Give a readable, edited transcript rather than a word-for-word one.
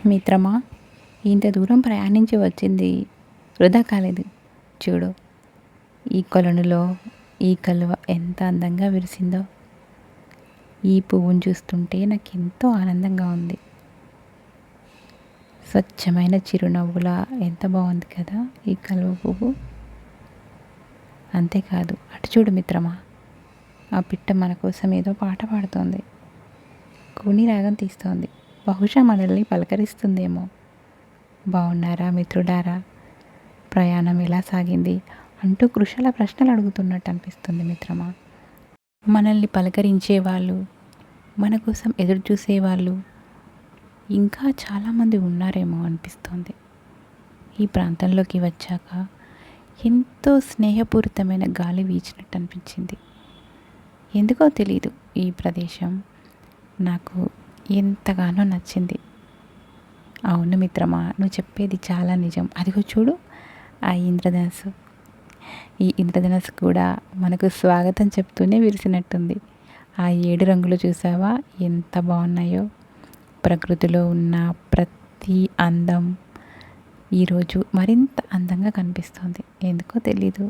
మిత్రమా, ఇంత దూరం ప్రయాణించి వచ్చింది వృధా కాలేదు. చూడు, ఈ కొలనులో ఈ కలువ ఎంత అందంగా విరిసిందో. ఈ పువ్వును చూస్తుంటే నాకు ఎంతో ఆనందంగా ఉంది. స్వచ్ఛమైన చిరునవ్వులా ఎంత బాగుంది కదా ఈ కలువ పువ్వు. అంతేకాదు, అటు చూడు మిత్రమా, ఆ పిట్ట మన కోసం ఏదో పాట పాడుతోంది. కూని రాగం తీస్తోంది. బహుశా మనల్ని పలకరిస్తుందేమో. బాగున్నారా మిత్రుడారా, ప్రయాణం ఎలా సాగింది అంటూ కృషల ప్రశ్నలు అడుగుతున్నట్టు అనిపిస్తుంది మిత్రమా. మనల్ని పలకరించేవాళ్ళు, మన కోసం ఎదురు చూసేవాళ్ళు ఇంకా చాలామంది ఉన్నారేమో అనిపిస్తోంది. ఈ ప్రాంతంలోకి వచ్చాక ఎంతో స్నేహపూరితమైన గాలి వీచినట్టు అనిపించింది. ఎందుకో తెలీదు, ఈ ప్రదేశం నాకు ఎంతగానో నచ్చింది. అవును మిత్రమా, నువ్వు చెప్పేది చాలా నిజం. అదిగో చూడు, ఆ ఇంద్రధనస్సు. ఈ ఇంద్రధనస్సు కూడా మనకు స్వాగతం చెప్తూనే విరిసినట్టుంది. ఆ 7 రంగులు చూసావా ఎంత బాగున్నాయో. ప్రకృతిలో ఉన్న ప్రతి అందం ఈరోజు మరింత అందంగా కనిపిస్తుంది. ఎందుకో తెలీదు.